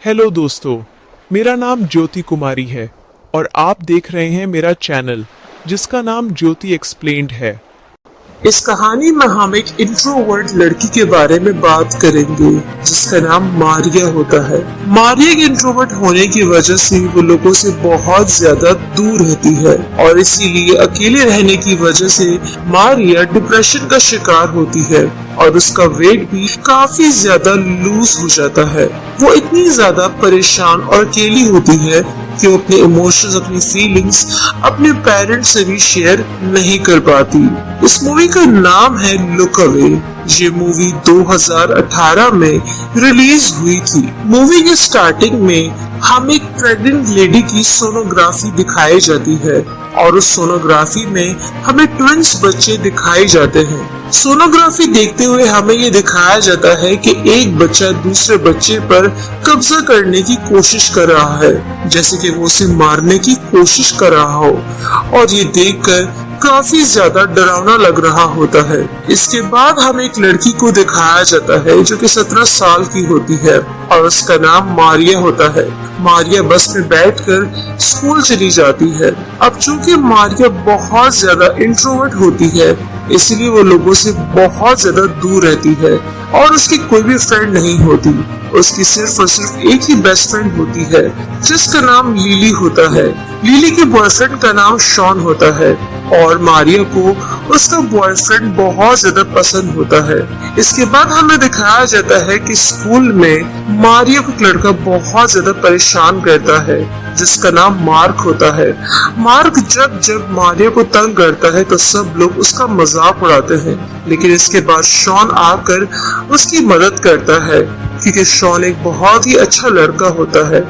Hello दोस्तों, मेरा नाम ज्योति कुमारी है और आप देख रहे हैं मेरा चैनल जिसका नाम ज्योति एक्सप्लेन्ड है। इस कहानी में हम एक इंट्रोवर्ट लड़की के बारे में बात करेंगे जिसका नाम मारिया होता है। मारिया के इंट्रोवर्ट होने की वजह से वो लोगों से बहुत ज्यादा दूर रहती है और इसीलिए अकेले रहने की वजह से मारिया डिप्रेशन का शिकार होती है और उसका वेट भी काफी ज्यादा लूज हो जाता है। वो इतनी ज्यादा परेशान और अकेली होती है कि वो अपने इमोशंस, अपनी फीलिंग्स अपने पेरेंट्स से भी शेयर नहीं कर पाती। इस मूवी का नाम है लुक अवे। ये मूवी 2018 में रिलीज हुई थी। मूवी के स्टार्टिंग में हम एक प्रेग्नेंट लेडी की सोनोग्राफी दिखाई जाती है और उस सोनोग्राफी में हमें ट्विंस बच्चे दिखाए जाते हैं। सोनोग्राफी देखते हुए हमें ये दिखाया जाता है कि एक बच्चा दूसरे बच्चे पर कब्जा करने की कोशिश कर रहा है, जैसे कि वो उसे मारने की कोशिश कर रहा हो, और ये देखकर काफी ज्यादा डरावना लग रहा होता है। इसके बाद हमें एक लड़की को दिखाया जाता है जो कि 17 साल की होती है और उसका नाम मारिया होता है। मारिया बस में बैठकर स्कूल चली जाती है। अब चूंकि मारिया बहुत ज्यादा इंट्रोवर्ट होती है, इसलिए वो लोगों से बहुत ज्यादा दूर रहती है और उसकी कोई भी फ्रेंड नहीं होती। उसकी सिर्फ और सिर्फ एक ही बेस्ट फ्रेंड होती है जिसका नाम लिली होता है। लिली के बॉयफ्रेंड का नाम शॉन होता है और मारिया को उसका बॉयफ्रेंड बहुत ज्यादा पसंद होता है। इसके बाद हमें दिखाया जाता है कि स्कूल में मारिया को एक लड़का बहुत ज्यादा परेशान करता है जिसका नाम मार्क होता है। मार्क जब जब मारिया को तंग करता है तो सब लोग उसका मजाक उड़ाते हैं, लेकिन इसके बाद शॉन आकर उसकी मदद करता है क्योंकि शॉन एक बहुत ही अच्छा लड़का होता है।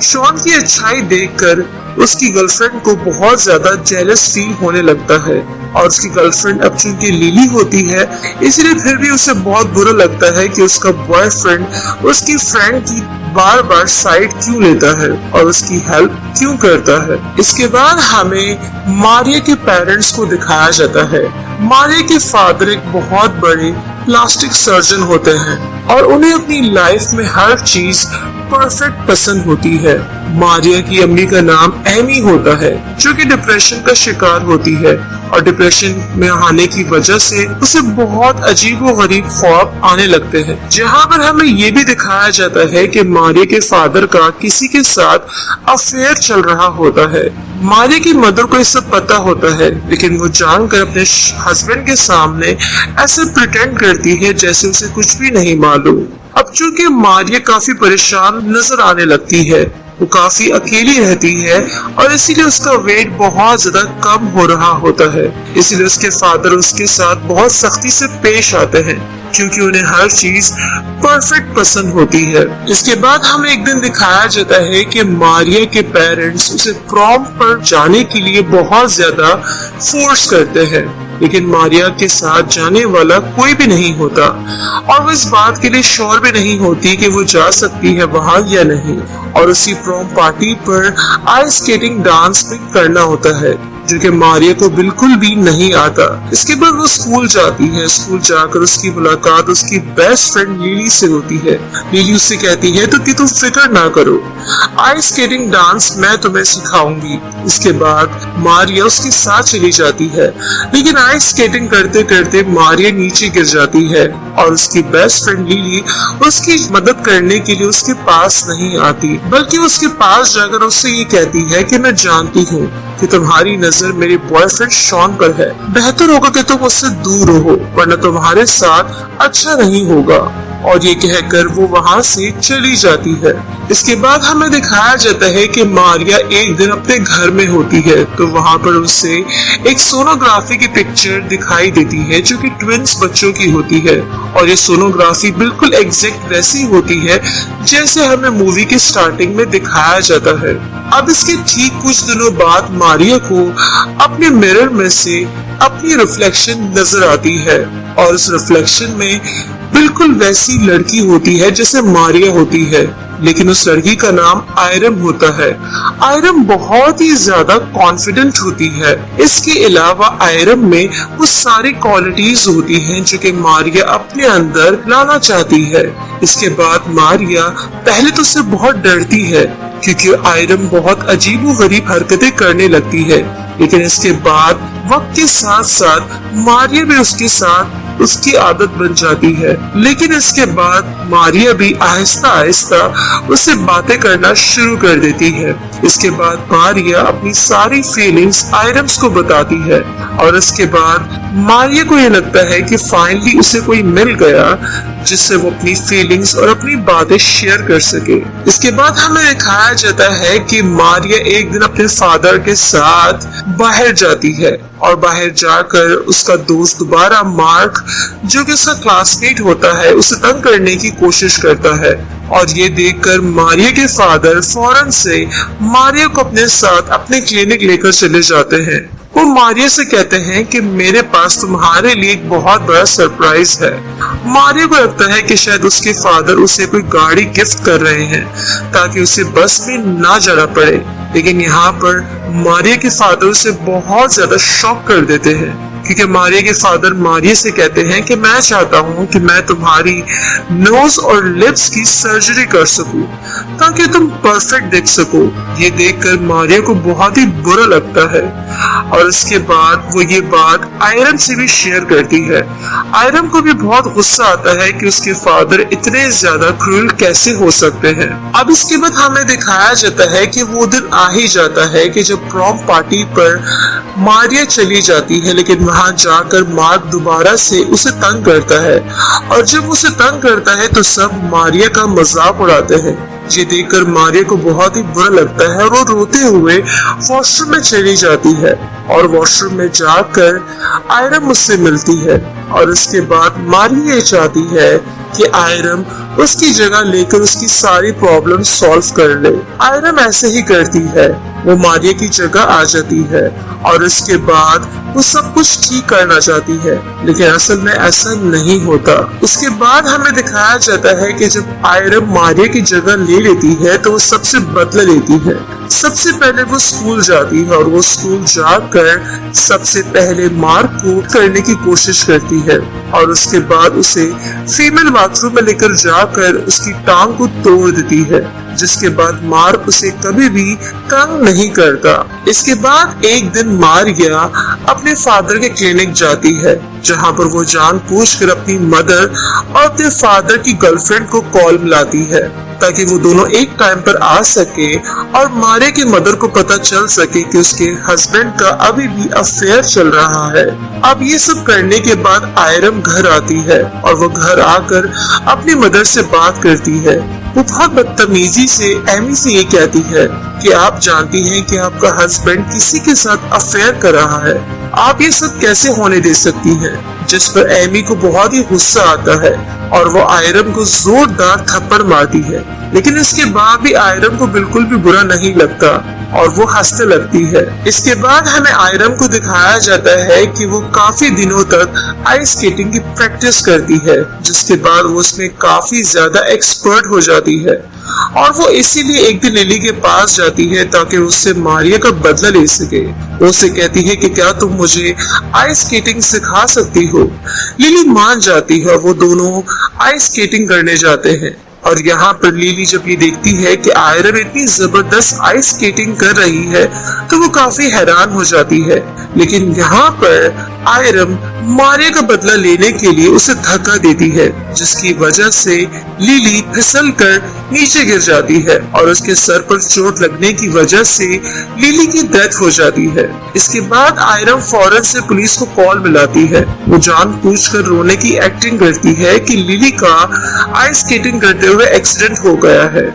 शॉन की अच्छाई देखकर उसकी गर्लफ्रेंड को बहुत ज्यादा जेलस फील होने लगता है और उसकी गर्लफ्रेंड अब चूंकि लिली होती है, इसलिए फिर भी उसे बहुत बुरा लगता है कि उसका बॉयफ्रेंड उसकी फ्रेंड की बार बार साइड क्यों लेता है और उसकी हेल्प क्यों करता है। इसके बाद हमें मारिया के पेरेंट्स को दिखाया जाता है। मारिया के फादर एक बहुत बड़े प्लास्टिक सर्जन होते हैं और उन्हें अपनी लाइफ में हर चीज परफेक्ट पसंद होती है। मारिया की अम्मी का नाम एमी होता है जो कि डिप्रेशन का शिकार होती है और डिप्रेशन में आने की वजह से उसे बहुत अजीबोगरीब ख्वाब आने लगते हैं, जहाँ पर हमें ये भी दिखाया जाता है कि मारिया के फादर का किसी के साथ अफेयर चल रहा होता है। मारिया की मदर को ये सब पता होता है, लेकिन वो जानकर अपने हस्बैंड के सामने ऐसे प्रिटेंड करती है जैसे उसे कुछ भी नहीं मालूम। अब चूंकि मारिया काफी परेशान नजर आने लगती है, वो काफी अकेली रहती है और इसीलिए उसका वेट बहुत ज्यादा कम हो रहा होता है। इसीलिए उसके फादर उसके साथ बहुत सख्ती से पेश आते हैं क्योंकि उन्हें हर चीज परफेक्ट पसंद होती है। इसके बाद हमें एक दिन दिखाया जाता है कि मारिया के पेरेंट्स उसे प्रॉम पर जाने के लिए बहुत ज्यादा फोर्स करते हैं, लेकिन मारिया के साथ जाने वाला कोई भी नहीं होता और वो इस बात के लिए श्योर भी नहीं होती कि वो जा सकती है वहाँ या नहीं। और उसी प्रॉम पार्टी पर आइस स्केटिंग डांस भी करना होता है जो कि मारिया को बिल्कुल भी नहीं आता। इसके बाद वो स्कूल जाती है। स्कूल जाकर उसकी मुलाकात उसकी बेस्ट फ्रेंड लिली से होती है। लिली उससे कहती है तो कि तुम फिक्र ना करो, आइस स्केटिंग डांस मैं तुम्हें सिखाऊंगी। इसके बाद मारिया उसके साथ चली जाती है, लेकिन आइस स्केटिंग करते करते मारिया नीचे गिर जाती है और उसकी बेस्ट फ्रेंड लिली उसकी मदद करने के लिए उसके पास नहीं आती, बल्कि उसके पास जाकर उससे ये कहती है कि मैं जानती हूँ कि तुम्हारी नजर मेरे बॉयफ्रेंड शॉन पर है, बेहतर होगा कि तुम उससे दूर रहो वरना तुम्हारे साथ अच्छा नहीं होगा। और ये कहकर वो वहाँ से चली जाती है। इसके बाद हमें दिखाया जाता है कि मारिया एक दिन अपने घर में होती है तो वहाँ पर उसे एक सोनोग्राफी की पिक्चर दिखाई देती है जो कि ट्विंस बच्चों की होती है और ये सोनोग्राफी बिल्कुल एग्जैक्ट वैसी होती है जैसे हमें मूवी के स्टार्टिंग में दिखाया जाता है। अब इसके ठीक कुछ दिनों बाद मारिया को अपने मिरर में से अपनी रिफ्लेक्शन नजर आती है और उस रिफ्लेक्शन में बिल्कुल वैसी लड़की होती है जैसे मारिया होती है, लेकिन उस लड़की का नाम आयरम होता है। आयरम बहुत ही ज्यादा कॉन्फिडेंट होती है। इसके अलावा आयरम में वो सारी क्वालिटीज होती हैं जो कि मारिया अपने अंदर लाना चाहती है। इसके बाद मारिया पहले तो उससे बहुत डरती है क्योंकि आयरम बहुत अजीबोगरीब हरकतें करने लगती है, लेकिन इसके बाद वक्त के साथ साथ मारिया भी उसके साथ उसकी आदत बन जाती है। लेकिन इसके बाद मारिया भी आहिस्ता आहिस्ता उससे बातें करना शुरू कर देती है। इसके बाद मारिया अपनी सारी फीलिंग्स आयरम्स को बताती है और इसके बाद मारिया को ये लगता है कि फाइनली उसे कोई मिल गया जिससे वो अपनी फीलिंग्स और अपनी बातें शेयर कर सके। इसके बाद हमें दिखाया जाता है कि मारिया एक दिन अपने फादर के साथ बाहर जाती है और बाहर जाकर उसका दोस्त दोबारा मार्क, जो कि उसका क्लासमेट होता है, उसे तंग करने की कोशिश करता है और ये देखकर मारिया के फादर फौरन से मारिया को अपने साथ अपने क्लिनिक लेकर चले जाते हैं। वो मारिया से कहते हैं कि मेरे पास तुम्हारे लिए एक बहुत बड़ा सरप्राइज है। मारिया को लगता है कि शायद उसके फादर उसे कोई गाड़ी गिफ्ट कर रहे हैं ताकि उसे बस में ना जाना पड़े, लेकिन यहाँ पर मारिया के फादर उसे बहुत ज्यादा शॉक कर देते हैं क्योंकि मारिया के फादर मारिया से कहते हैं कि मैं चाहता हूँ कि मैं तुम्हारी नोज और लिप्स की सर्जरी कर सकूं ताकि तुम परफेक्ट दिख सको। ये देखकर मारिया को बहुत ही बुरा लगता है और इसके बाद वो ये बात आयरम से भी शेयर करती है। आयरम को भी बहुत गुस्सा आता है कि उसके फादर इतने ज्यादा क्रूर कैसे हो सकते हैं। अब इसके बाद हमें दिखाया जाता है कि वो दिन आ ही जाता है कि जब प्रॉम पार्टी पर मारिया चली जाती है, लेकिन वहां जाकर मार्क दोबारा से उसे तंग करता है और जब उसे तंग करता है तो सब मारिया का मजाक उड़ाते हैं। ये देखकर मारिया को बहुत ही बुरा लगता है और वो रोते हुए वॉशरूम में चली जाती है और वॉशरूम में जाकर आयरम उससे मिलती है और इसके बाद मारिया ये चाहती है कि आयरम उसकी जगह लेकर उसकी सारी प्रॉब्लम सॉल्व कर ले। आयरम ऐसे ही करती है, वो मारिया की जगह आ जाती है और इसके बाद वो सब कुछ ठीक करना चाहती है, लेकिन असल में ऐसा नहीं होता। उसके बाद हमें दिखाया जाता है कि जब आयरम मारिया की जगह ले लेती है तो वो सबसे बदला लेती है। सबसे पहले वो स्कूल जाती है और वो स्कूल जाकर सबसे पहले मार्क को करने की कोशिश करती है और उसके बाद उसे फीमेल बाथरूम में लेकर जाकर उसकी टांग को तोड़ देती है, जिसके बाद मार्क उसे कभी भी तंग नहीं करता। इसके बाद एक दिन मारिया अपने फादर के क्लिनिक जाती है जहां पर वो जानबूझकर अपनी मदर और अपने फादर की गर्लफ्रेंड को कॉल मिलाती है ताकि वो दोनों एक टाइम पर आ सके और मारिया की मदर को पता चल सके कि उसके हस्बैंड का अभी भी अफेयर चल रहा है। अब ये सब करने के बाद आयरम घर आती है और वो घर आकर अपनी मदर से बात करती है। वो बहुत बदतमीजी से एमी से ये कहती है कि आप जानती हैं कि आपका हस्बैंड किसी के साथ अफेयर कर रहा है, आप ये सब कैसे होने दे सकती हैं। जिस पर एमी को बहुत ही गुस्सा आता है और वो आयरम को जोरदार थप्पड़ मारती है, लेकिन इसके बाद भी आयरम को बिल्कुल भी बुरा नहीं लगता और वो हंसने लगती है। इसके बाद हमें आयरम को दिखाया जाता है कि वो काफी दिनों तक आइस स्केटिंग की प्रैक्टिस करती है, जिसके बाद वो उसमें काफी ज्यादा एक्सपर्ट हो जाती है और वो इसीलिए एक दिन लिली के पास जाती है ताकि उससे मारिया का बदला ले सके। वो उसे कहती है कि क्या तुम मुझे आइस स्केटिंग सिखा सकती हो। लिली मान जाती है और वो दोनों आइस स्केटिंग करने जाते हैं और यहाँ पर लिली जब ये देखती है कि आयरम इतनी जबरदस्त आइस स्केटिंग कर रही है तो वो काफी हैरान हो जाती है, लेकिन यहाँ पर आयरम मारिया का बदला लेने के लिए उसे धक्का देती है, जिसकी वजह से लिली फिसलकर नीचे गिर जाती है और उसके सर पर चोट लगने की वजह से लिली की डेथ हो जाती है। इसके बाद आयरम फौरन से पुलिस को कॉल मिलाती है। वो जानबूझकर रोने की एक्टिंग करती है कि लिली का आइस स्केटिंग करते हुए एक्सीडेंट हो गया है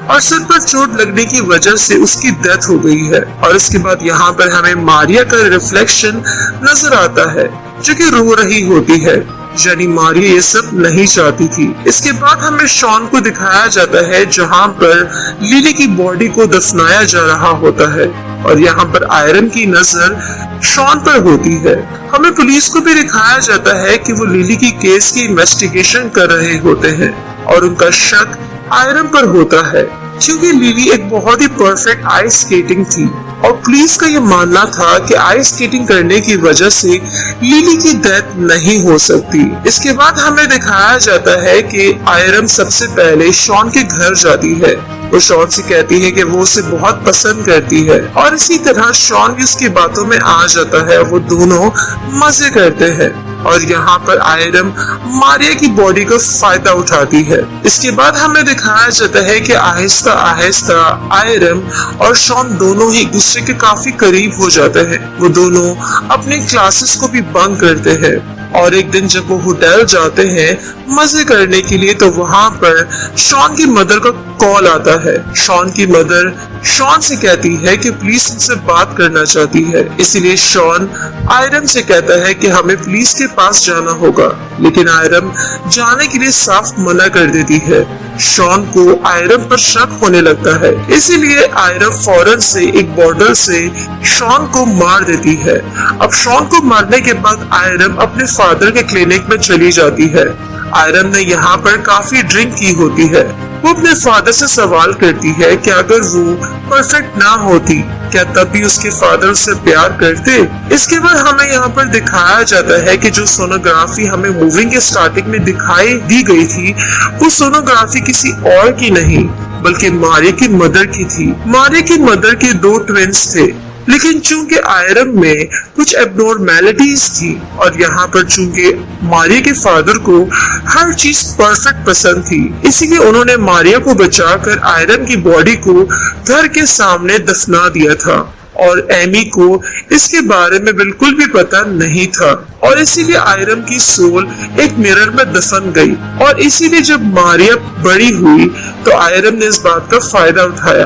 और सर पर चोट लगने की वजह से उसकी डेथ हो गई है। और इसके बाद यहाँ पर हमें मारिया का रिफ्लेक्शन नजर आता है जो कि रो रही होती है, यानी मारिया ये सब नहीं चाहती थी। इसके बाद हमें शॉन को दिखाया जाता है जहाँ पर लिली की बॉडी को दफनाया जा रहा होता है। और यहाँ पर आयरन की नजर शॉन पर होती है। हमें पुलिस को भी दिखाया जाता है कि वो लिली की केस की इन्वेस्टिगेशन कर रहे होते हैं और उनका शक आयरन पर होता है क्योंकि लिली एक बहुत ही परफेक्ट आइस स्केटिंग थी और पुलिस का ये मानना था कि आइस स्केटिंग करने की वजह से लिली की डेथ नहीं हो सकती। इसके बाद हमें दिखाया जाता है कि आयरन सबसे पहले शॉन के घर जाती है। वो शॉन से कहती है कि वो उसे बहुत पसंद करती है और इसी तरह शॉन भी उसकी बातों में आ जाता है। वो दोनों मजे करते हैं और यहाँ पर आयरन मारिया की बॉडी का फायदा उठाती है। इसके बाद हमें दिखाया जाता है कि आहिस्ता आहिस्ता आयरन और शॉन दोनों ही एक दूसरे के काफी करीब हो जाते हैं। वो दोनों अपने क्लासेस को भी बंक करते हैं और एक दिन जब वो होटल जाते हैं मजे करने के लिए तो वहाँ पर शॉन की मदर का कॉल आता है। शॉन की मदर शॉन से कहती है कि पुलिस उनसे बात करना चाहती है, इसीलिए शॉन आयरन से कहता है कि हमें पुलिस के पास जाना होगा, लेकिन आयरन जाने के लिए साफ मना कर देती है। शॉन को आयरन पर शक होने लगता है, इसीलिए आयरन फौरन से एक बॉटल से शॉन को मार देती है। अब शॉन को मारने के बाद आयरन अपने फादर के क्लिनिक में चली जाती है। आयरन ने यहाँ पर काफी ड्रिंक की होती है। वो अपने फादर से सवाल करती है कि अगर वो परफेक्ट ना होती क्या तब भी उसके फादर उससे प्यार करते। इसके बाद हमें यहाँ पर दिखाया जाता है कि जो सोनोग्राफी हमें मूवी के स्टार्टिंग में दिखाई दी गई थी वो सोनोग्राफी किसी और की नहीं बल्कि मारिया की मदर की थी। मारिया की मदर के 2 ट्विंस थे, लेकिन चूंकि आयरन में कुछ एब्नॉर्मैलिटीज थी और यहाँ पर चूंकि मारिया के फादर को हर चीज परफेक्ट पसंद थी, इसीलिए उन्होंने मारिया को बचाकर आयरन की बॉडी को घर के सामने दफना दिया था और एमी को इसके बारे में बिल्कुल भी पता नहीं था और इसीलिए आयरन की सोल एक मिरर में दफन गई। और इसीलिए जब मारिया बड़ी हुई तो आयरन ने इस बात का फायदा उठाया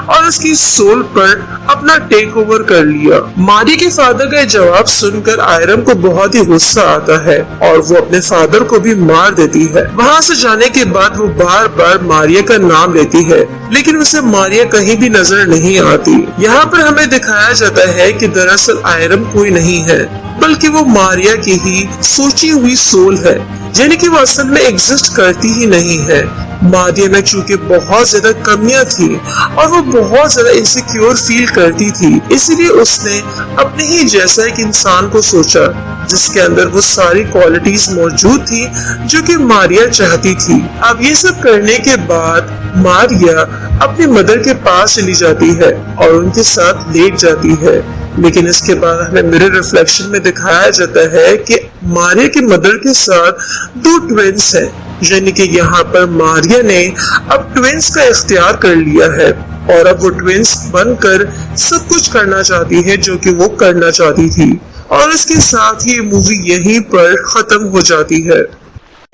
और उसकी सोल पर अपना टेक ओवर कर लिया। मारिया के फादर का जवाब सुनकर आयरन को बहुत ही गुस्सा आता है और वो अपने फादर को भी मार देती है। वहाँ से जाने के बाद वो बार बार मारिया का नाम लेती है, लेकिन उसे मारिया कहीं भी नजर नहीं आती। यहाँ पर हमें दिखाया जाता है कि दरअसल आयरन कोई नहीं है बल्कि वो मारिया की ही सोची हुई सोल है, यानी कि वो असल में एग्जिस्ट करती ही नहीं है। मारिया में चूंकि बहुत ज्यादा कमियां थी और वो बहुत ज्यादा इनसिक्योर फील करती थी, इसीलिए उसने अपने ही जैसा एक इंसान को सोचा जिसके अंदर वो सारी क्वालिटीज मौजूद थी जो कि मारिया चाहती थी। अब ये सब करने के बाद मारिया अपनी मदर के पास चली जाती है और उनके साथ लेट जाती है, लेकिन इसके बाद हमें मिरर रिफ्लेक्शन में दिखाया जाता है कि मारिया की मदर के साथ 2 ट्विंस हैं, यानी कि यहाँ पर मारिया ने अब ट्विंस का इख्तियार कर लिया है और अब वो ट्विंस बनकर सब कुछ करना चाहती है जो कि वो करना चाहती थी और इसके साथ ही मूवी यहीं पर खत्म हो जाती है।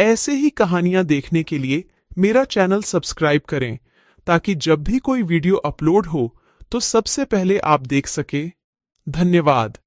ऐसे ही कहानियां देखने के लिए मेरा चैनल सब्सक्राइब करें ताकि जब भी कोई वीडियो अपलोड हो तो सबसे पहले आप देख सके। धन्यवाद।